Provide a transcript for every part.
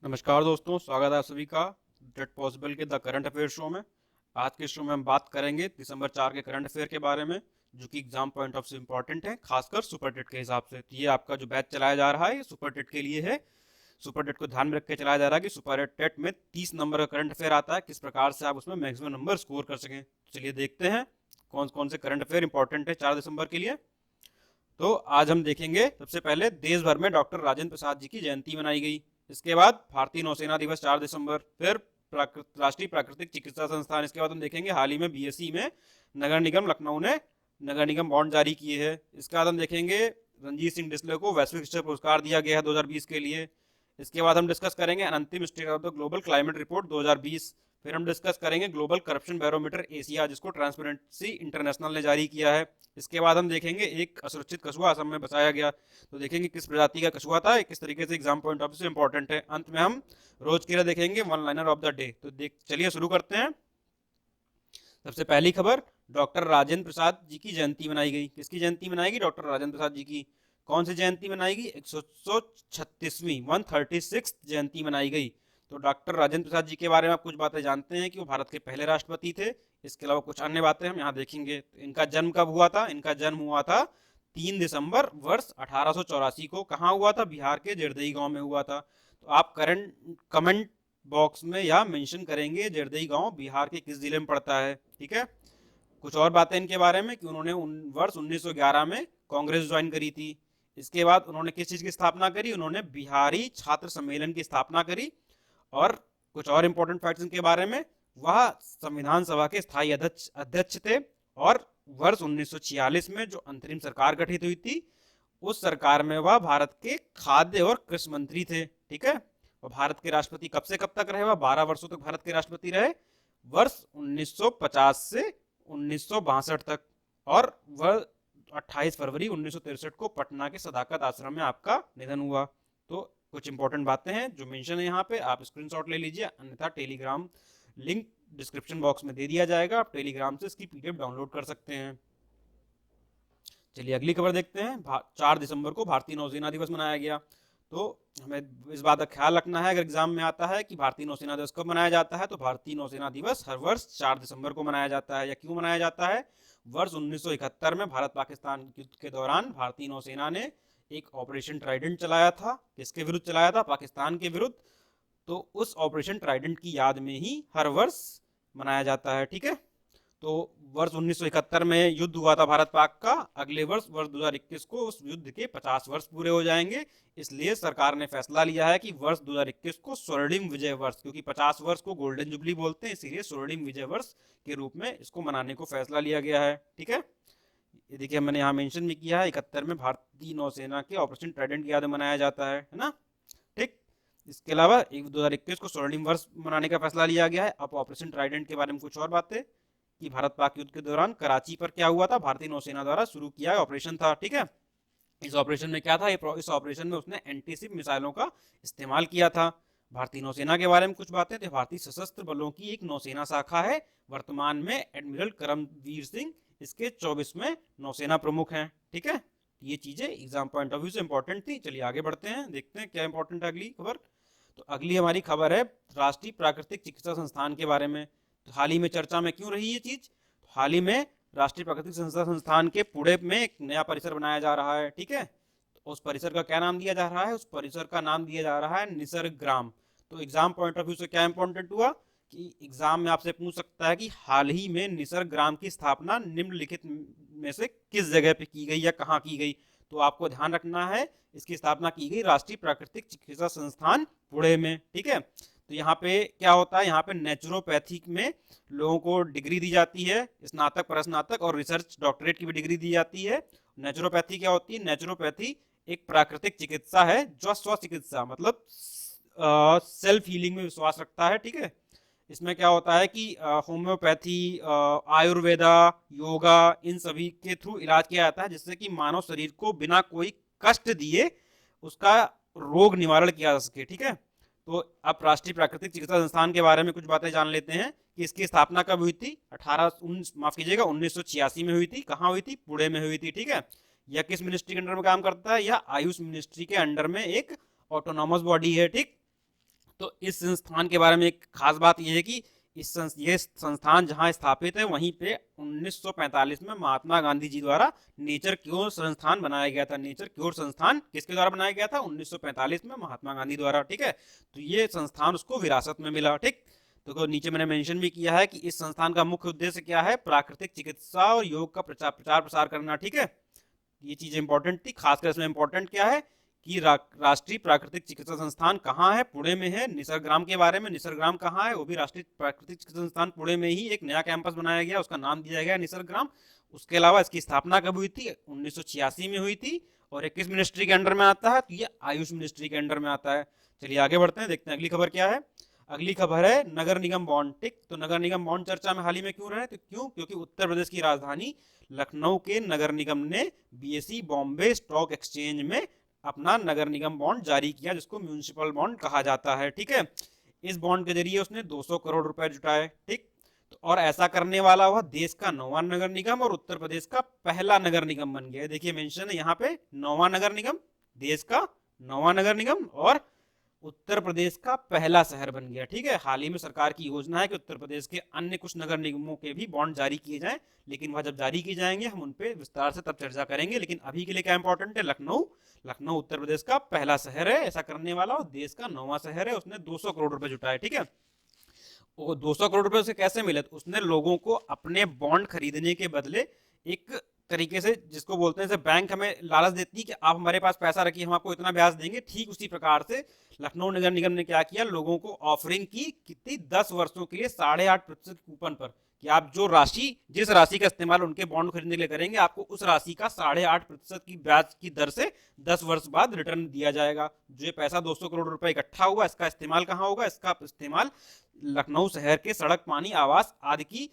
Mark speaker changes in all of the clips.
Speaker 1: नमस्कार दोस्तों, स्वागत है आप सभी का डेट पॉसिबल के द करंट अफेयर शो में। आज के शो में हम बात करेंगे दिसंबर 4 के करंट अफेयर के बारे में, जो कि exam point of view important है, खासकर सुपर टेट के हिसाब से। तो ये आपका जो बैच चलाया जा रहा है ये सुपर टेट के लिए है। सुपर टेट को ध्यान में रख के चलाया जा रहा है कि सुपर टेट में 30 नंबर का करंट अफेयर आता है, किस प्रकार से आप उसमें मैक्सिमम नंबर स्कोर कर सकें। तो चलिए देखते हैं कौन कौन से करंट अफेयर इंपॉर्टेंट है 4 दिसंबर के लिए। तो आज हम देखेंगे सबसे पहले देश भर में डॉक्टर राजेंद्र प्रसाद जी की जयंती मनाई गई। इसके बाद भारतीय नौसेना दिवस 4 दिसंबर, फिर राष्ट्रीय प्राकृतिक चिकित्सा संस्थान। इसके बाद हम देखेंगे हाल ही में बीएसई में नगर निगम लखनऊ ने नगर निगम बॉन्ड जारी किए हैं। इसके बाद हम देखेंगे रणजीत सिंह डिसले को वैश्विक शिक्षक पुरस्कार दिया गया है 2020 के लिए। इसके बाद हम डिस्कस करेंगे अंतिम state of the global climate report 2020। फिर हम डिस्कस करेंगे ग्लोबल करप्शन बैरोमीटर एशिया, जिसको ट्रांसपेरेंसी इंटरनेशनल ने जारी किया है। इसके बाद हम देखेंगे एक असुरक्षित कछुआ असम में बचाया गया, तो देखेंगे किस प्रजाति का कछुआ था, किस तरीके से एग्जाम पॉइंट ऑफ व्यू से इंपॉर्टेंट है। अंत में हम रोज के लिए देखेंगे one liner of the day. तो चलिए शुरू करते हैं। सबसे पहली खबर, डॉक्टर राजेंद्र प्रसाद जी की जयंती मनाई गई। किसकी जयंती मनाएगी? डॉक्टर राजेंद्र प्रसाद जी की। कौन सी जयंती मनाएगी? 136वीं 136 जयंती मनाई गई। तो डॉक्टर राजेंद्र प्रसाद जी के बारे में आप कुछ बातें जानते हैं कि वो भारत के पहले राष्ट्रपति थे। इसके अलावा कुछ अन्य बातें हम यहाँ देखेंगे। तो इनका जन्म कब हुआ था? इनका जन्म हुआ था 3 दिसंबर वर्ष 1884 को। कहाँ हुआ था? बिहार के जरदई गांव में हुआ था। तो आप करंट कमेंट बॉक्स में या मेंशन करेंगे जरदई गांव बिहार के किस जिले में पड़ता है। ठीक है। कुछ और बातें इनके बारे में कि उन्होंने वर्ष 1911 में कांग्रेस ज्वाइन करी थी। इसके बाद उन्होंने किस चीज की स्थापना करी? उन्होंने बिहारी छात्र सम्मेलन की स्थापना करी। और कुछ और इंपॉर्टेंट फैक्ट्स इनके बारे में, वह संविधान सभा के स्थायी अध्यक्ष थे। और वर्ष 1946 में जो अंतरिम सरकार गठित हुई थी, उस सरकार में वह भारत के खाद्य और कृषि मंत्री थे। ठीक है। और भारत के राष्ट्रपति कब से कब तक रहे? वह 12 वर्षों तक भारत के राष्ट्रपति रहे, वर्ष 1950 से 1962 तक। और वह 28 फरवरी 1963 को पटना के सदाकत आश्रम में आपका निधन हुआ। तो कुछ इंपॉर्टेंट बातें हैं जो मेंशन है यहाँ पे, आप स्क्रीनशॉट ले लीजिए, अन्यथा टेलीग्राम लिंक डिस्क्रिप्शन बॉक्स में दे दिया जाएगा, आप टेलीग्राम से इसकी पीडीएफ डाउनलोड कर सकते हैं। चलिए अगली खबर देखते हैं। 4 दिसंबर को भारतीय नौसेना दिवस मनाया गया। तो हमें इस बात का ख्याल रखना है अगर एग्जाम में आता है कि भारतीय नौसेना दिवस कब मनाया जाता है। तो भारतीय नौसेना दिवस हर वर्ष 4 दिसंबर को मनाया जाता है। या क्यों मनाया जाता है? वर्ष 1971 में भारत पाकिस्तान युद्ध के दौरान भारतीय नौसेना ने एक ऑपरेशन ट्राइडेंट चलाया था। किसके विरुद्ध चलाया था? पाकिस्तान के विरुद्ध। तो उस ऑपरेशन ट्राइडेंट की याद में ही हर वर्ष मनाया जाता है। ठीक है। तो वर्ष 1971 में युद्ध हुआ था भारत पाक का। अगले वर्ष वर्ष 2021 को उस युद्ध के 50 वर्ष पूरे हो जाएंगे। इसलिए सरकार ने फैसला लिया है कि वर्ष 2021 को स्वर्णिम विजय वर्ष, क्योंकि 50 वर्ष को गोल्डन जुबली बोलते हैं, इसीलिए स्वर्णिम विजय वर्ष के रूप में इसको मनाने को फैसला लिया गया है। ठीक है। ये देखिए मैंने यहाँ मेंशन भी किया है, 71 में भारतीय नौसेना के ऑपरेशन ट्राइडेंट की याद में मनाया जाता है ना। ठीक। इसके अलावा 2021 को स्वर्णिम वर्ष मनाने का फैसला लिया गया है। अब ऑपरेशन ट्राइडेंट के बारे में कुछ और बातें कि भारत पाक युद्ध के दौरान कराची पर क्या हुआ था? भारतीय नौसेना द्वारा शुरू किया ऑपरेशन था। ठीक है। इस ऑपरेशन में क्या था? इस ऑपरेशन में उसने एंटीशिप मिसाइलों का इस्तेमाल किया था। भारतीय नौसेना के बारे में कुछ बातें, तो भारतीय सशस्त्र बलों की एक नौसेना शाखा है। वर्तमान में एडमिरल करमवीर सिंह इसके 24वें नौसेना प्रमुख हैं। ठीक है। ये चीजें एग्जाम पॉइंट ऑफ व्यू से इंपॉर्टेंट थी। चलिए आगे बढ़ते हैं, देखते हैं क्या इंपॉर्टेंट है अगली खबर। तो अगली हमारी खबर है राष्ट्रीय प्राकृतिक चिकित्सा संस्थान के बारे में। तो हाल ही में चर्चा में क्यों रही ये चीज? हाल ही में राष्ट्रीय प्राकृतिक चिकित्सा संस्थान के पुणे में एक नया परिसर बनाया जा रहा है। ठीक है। तो उस परिसर का क्या नाम दिया जा रहा है? उस परिसर का नाम दिया जा रहा है निसर्ग ग्राम। तो एग्जाम पॉइंट ऑफ व्यू से क्या इंपॉर्टेंट हुआ कि एग्जाम में आपसे पूछ सकता है कि हाल ही में निसर्ग ग्राम की स्थापना निम्नलिखित में से किस जगह पे की गई या कहाँ की गई। तो आपको ध्यान रखना है इसकी स्थापना की गई राष्ट्रीय प्राकृतिक चिकित्सा संस्थान पुणे में। ठीक है। तो यहाँ पे क्या होता है? यहाँ पे नेचुरोपैथी में लोगों को डिग्री दी जाती है, स्नातक, प्रस्नातक और रिसर्च डॉक्टरेट की भी डिग्री दी जाती है। नेचुरोपैथी क्या होती है? नेचुरोपैथी एक प्राकृतिक चिकित्सा है जो स्व चिकित्सा मतलब सेल्फ हीलिंग में विश्वास रखता है। ठीक है। इसमें क्या होता है कि होम्योपैथी, आयुर्वेदा, योगा, इन सभी के थ्रू इलाज किया जाता है, जिससे कि मानव शरीर को बिना कोई कष्ट दिए उसका रोग निवारण किया जा सके। ठीक है। तो अब राष्ट्रीय प्राकृतिक चिकित्सा संस्थान के बारे में कुछ बातें जान लेते हैं कि इसकी स्थापना कब हुई थी? 1986 में हुई थी। कहाँ हुई थी? पुणे में हुई थी। ठीक है। यह किस मिनिस्ट्री के अंडर में काम करता है? यह आयुष मिनिस्ट्री के अंडर में एक ऑटोनॉमस बॉडी है। ठीक। तो इस संस्थान के बारे में एक खास बात यह है कि ये संस्थान जहां स्थापित है वहीं पे 1945 में महात्मा गांधी जी द्वारा नेचर क्योर संस्थान बनाया गया था। नेचर क्योर संस्थान किसके द्वारा बनाया गया था? 1945 में महात्मा गांधी द्वारा। ठीक है, तो ये संस्थान उसको विरासत में मिला। ठीक, तो नीचे मैंने मेंशन भी किया है कि इस संस्थान का मुख्य उद्देश्य क्या है? प्राकृतिक चिकित्सा और योग का प्रचार प्रसार करना। ठीक है, ये चीज इंपॉर्टेंट थी। खासकर इसमें इंपॉर्टेंट क्या है कि राष्ट्रीय प्राकृतिक चिकित्सा संस्थान कहाँ है? पुणे में है। निसर्गग्राम के बारे में, निसर्गग्राम कहाँ है? वो भी राष्ट्रीय प्राकृतिक चिकित्सा संस्थान पुणे में ही एक नया कैंपस बनाया गया, उसका नाम दिया गया निसर्गग्राम। उसके अलावा इसकी स्थापना कब हुई थी? 1986 में हुई थी। और ये किस मिनिस्ट्री के अंडर में आता है? तो ये आयुष मिनिस्ट्री के अंडर में आता है। चलिए आगे बढ़ते हैं, देखते हैं अगली खबर क्या है। अगली खबर है नगर निगम बॉन्ड। ठीक, तो नगर निगम बॉन्ड चर्चा में हाल ही में क्यों रहे? तो क्योंकि उत्तर प्रदेश की राजधानी लखनऊ के नगर निगम ने बीएसई बॉम्बे स्टॉक एक्सचेंज में अपना नगर निगम बॉन्ड जारी किया, जिसको म्यूनिसिपल बॉन्ड कहा जाता है। ठीक है, इस बॉन्ड के जरिए उसने 200 करोड़ रुपए जुटाए। ठीक, तो और ऐसा करने वाला वह देश का 9वां नगर निगम और उत्तर प्रदेश का पहला नगर निगम बन गया। देखिए मेंशन है यहाँ पे 9वां नगर निगम, देश का 9वां नगर निगम और उत्तर प्रदेश का पहला शहर बन गया। ठीक है, हाल ही में सरकार की योजना है कि उत्तर प्रदेश के अन्य कुछ नगर निगमों के भी बॉन्ड जारी किए जाएं, लेकिन वह जब जारी किए जाएंगे हम उन पे विस्तार से तब चर्चा करेंगे। लेकिन अभी के लिए क्या इंपॉर्टेंट है? लखनऊ, लखनऊ उत्तर प्रदेश का पहला शहर है ऐसा करने वाला और देश का 9वां शहर है। उसने 200 करोड़ रुपए जुटाए। ठीक है, वो 200 करोड़ रुपए उसे कैसे मिले? तो उसने लोगों को अपने बॉन्ड खरीदने के बदले एक तरीके से, जिसको बोलते हैं, जैसे बैंक हमें लालच देती है कि आप हमारे पास पैसा रखिए, हम आपको इतना ब्याज देंगे, ठीक उसी प्रकार से लखनऊ नगर निगम ने क्या किया? लोगों को ऑफरिंग की कितनी? 10 वर्षों के लिए 8.5% कूपन पर, कि आप जो राशि, जिस राशि का इस्तेमाल उनके बॉन्ड खरीदने के लिए करेंगे, आपको उस राशि का 8.5% की ब्याज की दर से 10 वर्ष बाद रिटर्न दिया जाएगा। जो ये पैसा 200 करोड़ रुपए इकट्ठा हुआ, इसका इस्तेमाल कहाँ होगा? इसका इस्तेमाल लखनऊ शहर के सड़क, पानी, आवास आदि की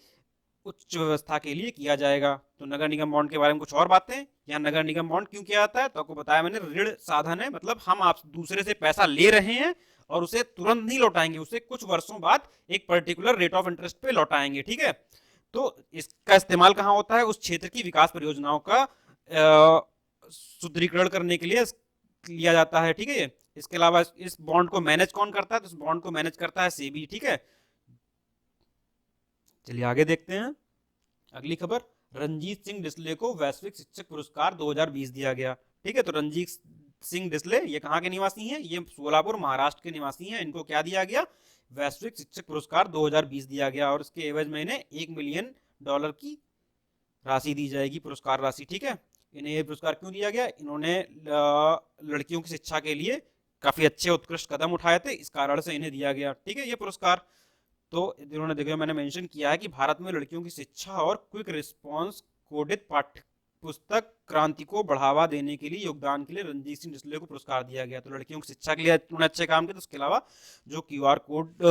Speaker 1: उच्च व्यवस्था के लिए किया जाएगा। तो नगर निगम बॉन्ड के बारे में कुछ और बातें। यहाँ नगर निगम बॉन्ड क्यों किया जाता है? तो आपको बताया मैंने, ऋण साधन है, मतलब हम आप दूसरे से पैसा ले रहे हैं और उसे तुरंत नहीं लौटाएंगे, उसे कुछ वर्षों बाद एक पर्टिकुलर रेट ऑफ इंटरेस्ट पे लौटाएंगे। ठीक है, तो इसका इस्तेमाल कहाँ होता है? उस क्षेत्र की विकास परियोजनाओं का सुदृढ़ीकरण करने के लिए लिया जाता है। ठीक है, इसके अलावा इस बॉन्ड को मैनेज कौन करता है? तो इस बॉन्ड को मैनेज करता है सेबी। ठीक है, चलिए आगे देखते हैं अगली खबर। रंजीत सिंह डिसले को वैश्विक शिक्षक पुरस्कार 2020 दिया गया। ठीक है, तो रंजीत सिंह डिसले ये कहाँ के निवासी हैं? ये सोलापुर महाराष्ट्र के निवासी हैं। इनको क्या दिया गया? वैश्विक शिक्षक पुरस्कार 2020 दिया गया और इसके एवज में इन्हें $1 मिलियन की राशि दी जाएगी, पुरस्कार राशि। ठीक है, इन्हें ये पुरस्कार क्यों दिया गया? इन्होंने लड़कियों की शिक्षा के लिए काफी अच्छे उत्कृष्ट कदम उठाए थे, इस कारण से इन्हें दिया गया। ठीक है, ये पुरस्कार। तो इन्होंने, देखिए मैंने मेंशन किया है कि भारत में लड़कियों की शिक्षा और क्विक रिस्पांस कोडित पाठ्य पुस्तक क्रांति को बढ़ावा देने के लिए योगदान के लिए रंजीत सिंह डिसले को पुरस्कार दिया गया। तो लड़कियों की शिक्षा के लिए उन्होंने अच्छे काम किए। तो उसके अलावा जो QR कोड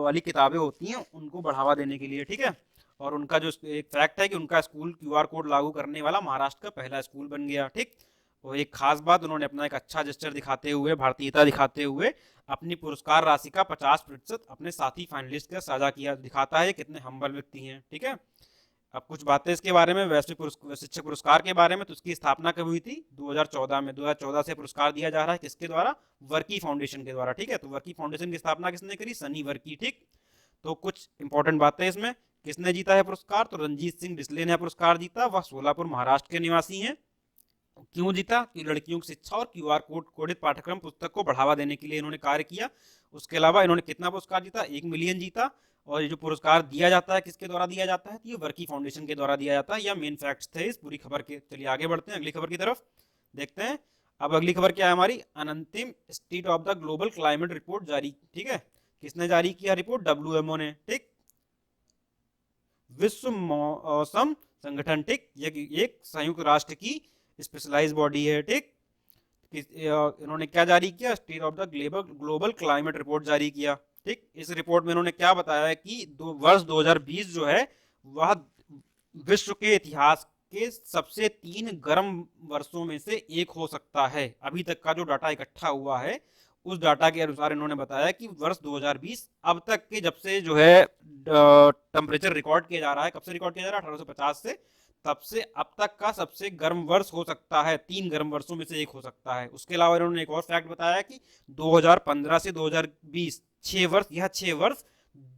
Speaker 1: वाली किताबें होती हैं उनको बढ़ावा देने के लिए। ठीक है, और उनका जो एक फैक्ट है कि उनका स्कूल QR कोड लागू करने वाला महाराष्ट्र का पहला स्कूल बन गया। ठीक, और एक खास बात, उन्होंने अपना एक अच्छा जेस्चर दिखाते हुए, भारतीयता दिखाते हुए अपनी पुरस्कार राशि का 50% अपने साथी फाइनलिस्ट के साझा किया। दिखाता है कितने हम्बल व्यक्ति हैं। ठीक है, अब कुछ बातें इसके बारे में, वैश्विक शिक्षक पुरस्कार के बारे में। तो इसकी स्थापना कब हुई थी? 2014 में। 2014 से पुरस्कार दिया जा रहा है, किसके द्वारा? वर्की फाउंडेशन के द्वारा। ठीक है, तो वर्की फाउंडेशन की स्थापना किसने करी? सनी वर्की। ठीक, तो कुछ इंपॉर्टेंट बातें इसमें। किसने जीता है पुरस्कार? तो रंजीत सिंह डिसले ने पुरस्कार जीता। वह सोलापुर महाराष्ट्र के निवासी हैं। क्यों जीता? कि लड़कियों की शिक्षा और QR कोड कोडित पाठ्यक्रम पुस्तक को बढ़ावा देने के लिए इन्होंने कार्य किया। उसके अलावा इन्होंने कितना पुरस्कार जीता? 1 मिलियन जीता। और ये जो पुरस्कार दिया जाता है किसके द्वारा दिया जाता है? तो ये वर्की फाउंडेशन के द्वारा दिया जाता है। यह मेन फैक्ट्स थे इस पूरी खबर के। चलिए आगे बढ़ते हैं अगली खबर की तरफ, देखते हैं। अब अगली खबर क्या है हमारी? अंतिम state of the global climate report जारी। ठीक है, किसने जारी किया रिपोर्ट? WMO ने। ठीक, विश्व मौसम संगठन। ठीक, ये एक संयुक्त राष्ट्र की स्पेशलाइज बॉडी है। ठीक, इन्होंने क्या जारी किया? State of the global climate report जारी किया। ठीक, इस रिपोर्ट में इन्होंने क्या बताया है कि वर्ष 2020 जो है वह विश्व के इतिहास के सबसे 3 गर्म वर्षों में से एक हो सकता है। अभी तक का जो डाटा इकट्ठा हुआ है उस डाटा के अनुसार इन्होंने बताया कि वर्ष 2020 अब तक के, जब से जो है टेम्परेचर रिकॉर्ड किया जा रहा है, कब से रिकॉर्ड किया जा रहा है? 1850 से, तब से अब तक का सबसे गर्म वर्ष हो सकता है। 3 गर्म वर्षों में से एक हो सकता है। उसके अलावा इन्होंने एक और फैक्ट बताया कि 2015 से 2020 6 वर्ष, यह 6 वर्ष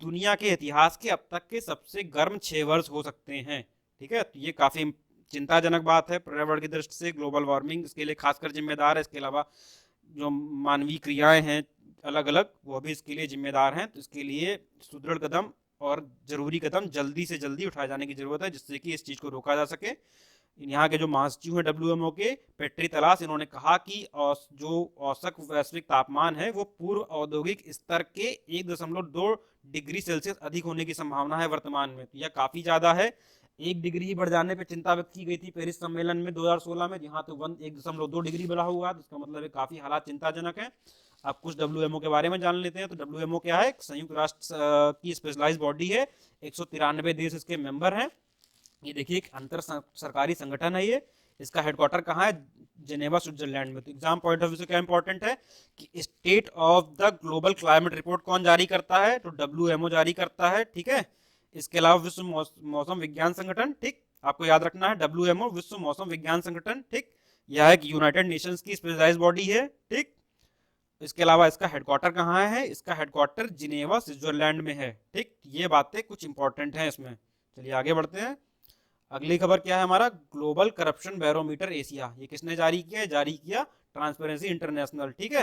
Speaker 1: दुनिया के इतिहास के अब तक के सबसे गर्म 6 वर्ष हो सकते हैं। ठीक है, तो ये काफी चिंताजनक बात है पर्यावरण की दृष्टि से। ग्लोबल वार्मिंग इसके लिए खासकर जिम्मेदार है। इसके अलावा जो मानवीय क्रियाएं हैं अलग अलग, वो भी इसके लिए जिम्मेदार हैं। तो इसके लिए सुदृढ़ कदम और जरूरी कदम जल्दी से जल्दी उठाए जाने की जरूरत है, जिससे कि इस चीज को रोका जा सके। यहाँ के जो महासचिव हैं WMO के, पेट्री तलास, इन्होंने कहा कि जो औसत वैश्विक तापमान है वो पूर्व औद्योगिक स्तर के 1.2 डिग्री सेल्सियस अधिक होने की संभावना है वर्तमान में। तो यह काफी ज्यादा है। 1 डिग्री ही बढ़ जाने पर चिंता व्यक्त की गई थी पेरिस सम्मेलन में 2016 में, यहाँ तो 1.2 डिग्री बढ़ा हुआ है। तो इसका मतलब है काफी हालात चिंताजनक है। अब कुछ WMO के बारे में जान लेते हैं। तो WMO क्या है? संयुक्त राष्ट्र की स्पेशलाइज्ड बॉडी है। 193 देश इसके मेंबर हैं। ये देखिए एक अंतर सरकारी संगठन है ये। इसका हेडक्वार्टर कहाँ है? जेनेवा, स्विट्जरलैंड में। तो एग्जाम पॉइंट ऑफ व्यू से क्या इंपॉर्टेंट है कि state of the global climate report कौन जारी करता है? तो WMO जारी करता है। ठीक है, इसके अलावा विश्व मौसम विज्ञान संगठन, ठीक, आपको याद रखना है WMO विश्व मौसम विज्ञान संगठन। ठीक, यह एक यूनाइटेड नेशंस की स्पेशलाइज्ड बॉडी है। ठीक, इसके अलावा इसका हेडक्वार्टर कहाँ है? इसका हेडक्वार्टर जिनेवा, स्विट्जरलैंड में है। ठीक, ये बातें कुछ इंपॉर्टेंट हैं इसमें। चलिए आगे बढ़ते हैं। अगली खबर क्या है हमारा? Global corruption barometer Asia. ये किसने जारी किया है? जारी किया ट्रांसपेरेंसी इंटरनेशनल। ठीक है,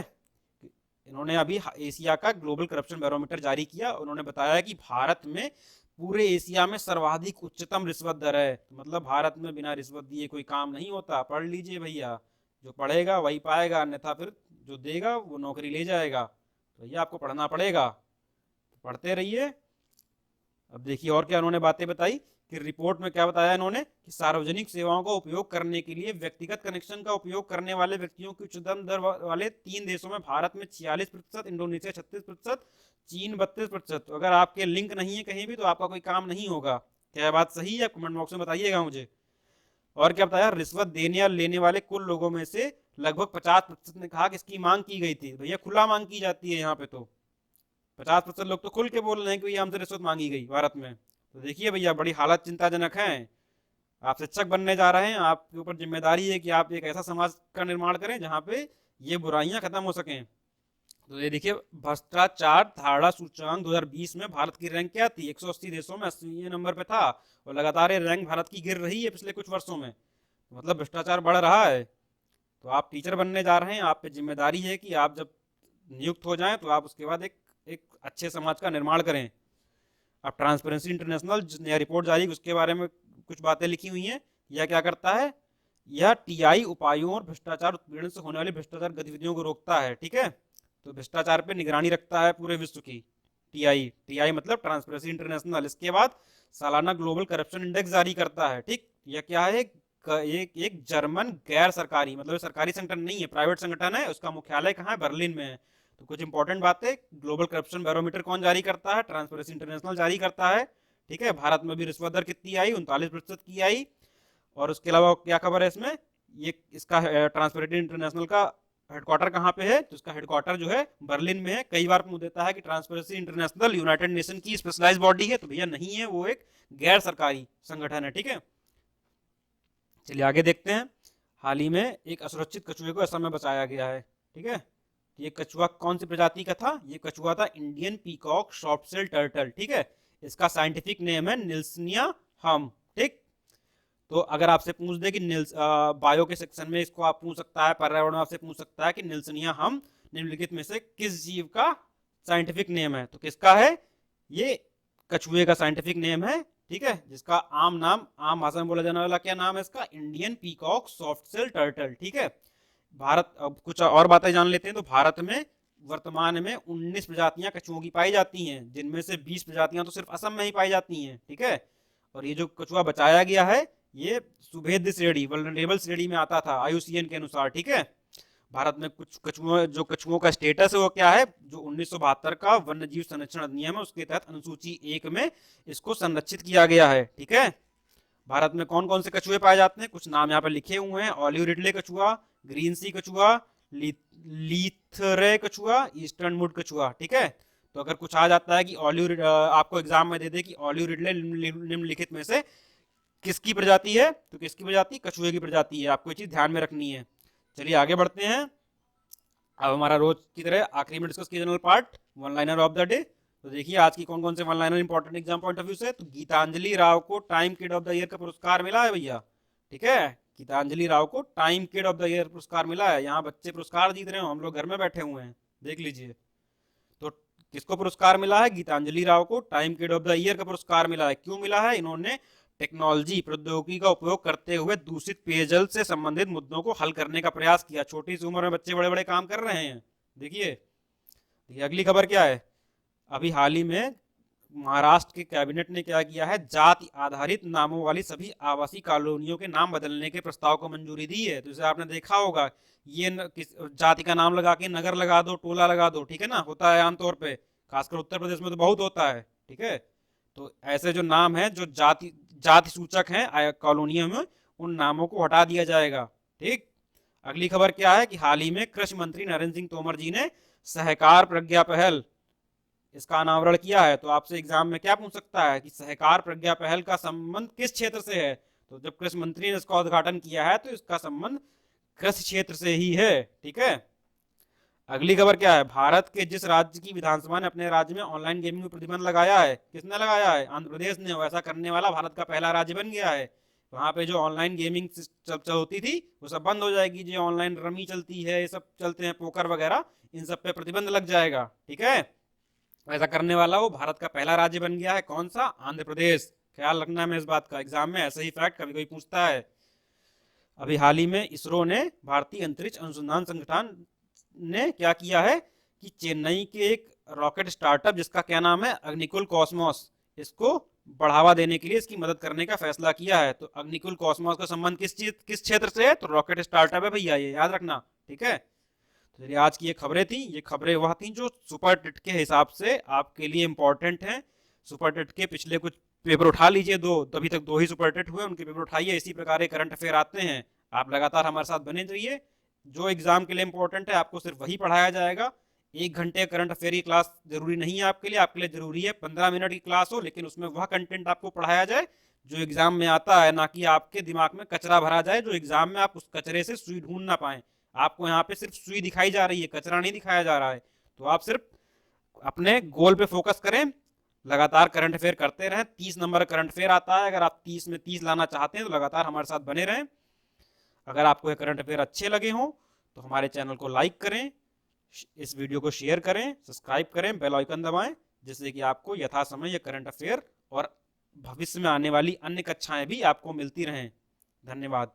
Speaker 1: इन्होंने अभी एशिया का ग्लोबल करप्शन बैरोमीटर जारी किया। उन्होंने बताया कि भारत में पूरे एशिया में सर्वाधिक उच्चतम रिश्वत दर है। तो मतलब भारत में बिना रिश्वत दिए कोई काम नहीं होता। पढ़ लीजिए भैया, जो पढ़ेगा वही पाएगा, अन्यथा फिर जो देगा वो नौकरी ले जाएगा। तो भैया आपको पढ़ना पड़ेगा, तो पढ़ते रहिए। अब देखिए और क्या उन्होंने बातें बताई कि रिपोर्ट में क्या बताया इन्होंने कि सार्वजनिक सेवाओं का उपयोग करने के लिए व्यक्तिगत कनेक्शन का उपयोग करने वाले व्यक्तियों की उच्चतम दर वाले 3 देशों में भारत में 46%, इंडोनेशिया 36%, चीन 32%। तो अगर आपके लिंक नहीं है कहीं भी तो आपका कोई काम नहीं होगा। क्या बात सही है? कमेंट बॉक्स में बताइएगा मुझे। और क्या बताया? रिश्वत देने या लेने वाले कुल लोगों में से लगभग 50% ने कहा कि इसकी मांग की गई थी। भैया खुला मांग की जाती है यहाँ पे। तो 50% लोग तो खुल के बोल रहे हैं कि भैया हमसे रिश्वत मांगी गई भारत में। तो देखिए भैया बड़ी हालत चिंताजनक है। आप शिक्षक बनने जा रहे हैं, आपके ऊपर जिम्मेदारी है कि आप एक ऐसा समाज का निर्माण करें जहाँ पे ये बुराइयां खत्म हो सकें। तो ये देखिए भ्रष्टाचार धारणा सूचकांक 2020 में भारत की रैंक क्या थी? 180 देशों में 80वें नंबर पे था। और लगातार ये रैंक भारत की गिर रही है पिछले कुछ वर्षों में। तो मतलब भ्रष्टाचार बढ़ रहा है। तो आप टीचर बनने जा रहे हैं, आप पे जिम्मेदारी है कि आप जब नियुक्त हो जाएं तो आप उसके बाद एक अच्छे समाज का निर्माण करें। अब ट्रांसपेरेंसी इंटरनेशनल जिस नया रिपोर्ट जारी उसके बारे में कुछ बातें लिखी हुई हैं। यह क्या करता है? यह TI उपायों और भ्रष्टाचार उत्पीड़न से होने वाली भ्रष्टाचार गतिविधियों को रोकता है। ठीक है, तो भ्रष्टाचार पे निगरानी रखता है पूरे विश्व की। TI मतलब ट्रांसपेरेंसी इंटरनेशनल। इसके बाद सालाना ग्लोबल करप्शन इंडेक्स जारी करता है। ठीक, यह क्या है? एक जर्मन गैर सरकारी, मतलब सरकारी संगठन नहीं है, प्राइवेट संगठन है। उसका मुख्यालय कहाँ है? बर्लिन में है। तो कुछ इंपॉर्टेंट बातें, ग्लोबल करप्शन बैरोमीटर कौन जारी करता है? ट्रांसपेरेंसी इंटरनेशनल जारी करता है। ठीक है, भारत में भी रिश्वत दर कितनी आई? 39% की आई। और उसके अलावा क्या खबर है इसमें? ये इसका ट्रांसपेरेंसी इंटरनेशनल का हेडक्वार्टर कहाँ पे है? तो इसका हेडक्वार्टर जो है बर्लिन में है। कई बार पूछ देता है कि ट्रांसपेरेंसी इंटरनेशनल यूनाइटेड नेशन की स्पेशलाइज्ड बॉडी है, तो भैया नहीं है, वो एक गैर सरकारी संगठन है। ठीक है, चलिए आगे देखते हैं। हाल ही में एक असुरक्षित कछुए को असम में बचाया गया है। ठीक है, ये कछुआ कौन सी प्रजाति का था? ये कछुआ था इंडियन पीकॉक सॉफ्टशेल टर्टल। ठीक है, इसका साइंटिफिक नेम है निल्सनिया हम। ठीक, तो अगर आपसे पूछ दे कि बायो के सेक्शन में इसको आप पूछ सकता है, पर्यावरण आपसे पूछ सकता है कि निल्सनिया हम निम्नलिखित में से किस जीव का साइंटिफिक नेम है? तो किसका है? ये कछुए का साइंटिफिक नेम है। ठीक है, जिसका आम भाषा में बोला जाने वाला क्या नाम है इसका? Indian peacock softshell turtle. ठीक है, भारत, अब कुछ और बातें जान लेते हैं। तो भारत में वर्तमान में 19 प्रजातियां कछुओं की पाई जाती हैं, जिनमें से 20 प्रजातियां तो सिर्फ असम में ही पाई जाती हैं। ठीक है, और ये जो कछुआ बचाया गया है ये सुभेद्य श्रेणी, वल्नरेबल श्रेणी में आता था IUCN के अनुसार। ठीक है, भारत में कुछ कछुओं का स्टेटस है वो क्या है? जो 1972 का वन्य जीव संरक्षण अधिनियम है उसके तहत अनुसूची 1 में इसको संरक्षित किया गया है। ठीक है, भारत में कौन कौन से कछुए पाए जाते हैं? कुछ नाम यहाँ पे लिखे हुए हैं। ऑलिव रिडले कछुआ, ग्रीन सी कछुआ, लीथरे कछुआ, ईस्टर्न वुड कछुआ। ठीक है, तो अगर कुछ आ जाता है कि आपको एग्जाम में दे दे कि ऑलिव रिडले निम्नलिखित में से किसकी प्रजाति है, तो किसकी प्रजाति? कछुए की प्रजाति है। आपको ये चीज ध्यान में रखनी है। चलिए आगे बढ़ते हैं। अब हमारा रोज की तरह आखिरी में डिस्कस किया general part, one liner of the day. तो देखिए आज की कौन कौन से one liner important exam point of view से। तो गीतांजलि राव को time kid of the year का पुरस्कार मिला है भैया, ठीक है। गीतांजलि राव को time kid of the year पुरस्कार मिला है। यहाँ बच्चे पुरस्कार जीत रहे हो, हम लोग घर में बैठे हुए हैं, देख लीजिए। तो किसको पुरस्कार मिला है? गीतांजलि राव को time kid of the year का पुरस्कार मिला है। क्यों मिला है? इन्होंने टेक्नोलॉजी प्रौद्योगिकी का उपयोग करते हुए दूषित पेयजल से संबंधित मुद्दों को हल करने का प्रयास किया। छोटी सी उम्र में बच्चे बड़े बड़े काम कर रहे हैं, देखिए। ये अगली खबर क्या है? अभी हाल ही में महाराष्ट्र के कैबिनेट ने क्या किया है? जाति आधारित नामों वाली सभी आवासीय कॉलोनियों के नाम बदलने के प्रस्ताव को मंजूरी दी है। तो इसे आपने देखा होगा, ये किस जाति का नाम लगा के नगर लगा दो, टोला लगा दो, ठीक है ना, होता है आमतौर पे, खासकर उत्तर प्रदेश में तो बहुत होता है, ठीक है। तो ऐसे जो नाम है जो जाति जाति सूचक हैं कॉलोनियों में, उन नामों को हटा दिया जाएगा, ठीक। अगली खबर क्या है कि हाल ही में कृषि मंत्री नरेंद्र सिंह तोमर जी ने सहकार प्रज्ञा पहल, इसका अनावरण किया है। तो आपसे एग्जाम में क्या पूछ सकता है कि सहकार प्रज्ञा पहल का संबंध किस क्षेत्र से है? तो जब कृषि मंत्री ने इसका उद्घाटन किया है तो इसका संबंध कृषि क्षेत्र से ही है, ठीक है। अगली खबर क्या है? भारत के जिस राज्य की विधानसभा ने अपने राज्य में ऑनलाइन गेमिंग पर प्रतिबंध लगाया है, किसने लगाया है? आंध्र प्रदेश ने। ऐसा करने वाला भारत का पहला राज्य बन गया है। वहां पे जो ऑनलाइन गेमिंग होती थी वो सब बंद हो जाएगी। जो ऑनलाइन रमी चलती है, ये सब चलते हैं, पोकर वगैरह, इन सब पे प्रतिबंध लग जाएगा, ठीक है। ऐसा करने वाला वो भारत का पहला राज्य बन गया है। कौन सा? आंध्र प्रदेश। ख्याल रखना है इस बात का, एग्जाम में ऐसे ही फैक्ट कभी कोई पूछता है। अभी हाल ही में इसरो ने, भारतीय अंतरिक्ष अनुसंधान संगठन ने क्या किया है कि चेन्नई के एक रॉकेट स्टार्टअप जिसका क्या नाम है, अग्निकुल कॉस्मोस, इसको बढ़ावा देने के लिए इसकी मदद करने का फैसला किया है। तो अग्निकुल कॉस्मोस का संबंध किस क्षेत्र से है? तो रॉकेट स्टार्टअप है भैया, ये याद रखना, ठीक है। तो चलिए आज की ये खबरें थी, ये खबरें वह थी जो सुपर टेट के हिसाब से आपके लिए इंपॉर्टेंट हैं। सुपर टेट के पिछले कुछ पेपर उठा लीजिए, अभी तक 2 ही सुपर टेट हुए, उनके पेपर उठाइए। इसी प्रकार के करंट अफेयर आते हैं, आप लगातार हमारे साथ बने रहिए। जो एग्जाम के लिए इंपॉर्टेंट है आपको सिर्फ वही पढ़ाया जाएगा। 1 घंटे करंट अफेयर की क्लास जरूरी नहीं है आपके लिए जरूरी है 15 मिनट की क्लास हो, लेकिन उसमें वह कंटेंट आपको पढ़ाया जाए जो एग्जाम में आता है, ना कि आपके दिमाग में कचरा भरा जाए जो एग्जाम में आप उस कचरे से सुई ढूंढ ना पाए। आपको यहाँ पे सिर्फ सुई दिखाई जा रही है, कचरा नहीं दिखाया जा रहा है। तो आप सिर्फ अपने गोल पे फोकस करें, लगातार करंट अफेयर करते रहें। 30 नंबर करंट अफेयर आता है, अगर आप 30 में 30 लाना चाहते हैं तो लगातार हमारे साथ बने रहें। अगर आपको ये करंट अफेयर अच्छे लगे हों तो हमारे चैनल को लाइक करें, इस वीडियो को शेयर करें, सब्सक्राइब करें, बेल आइकन दबाएं, जिससे कि आपको यथा समय ये करंट अफेयर और भविष्य में आने वाली अन्य कक्षाएं भी आपको मिलती रहें। धन्यवाद।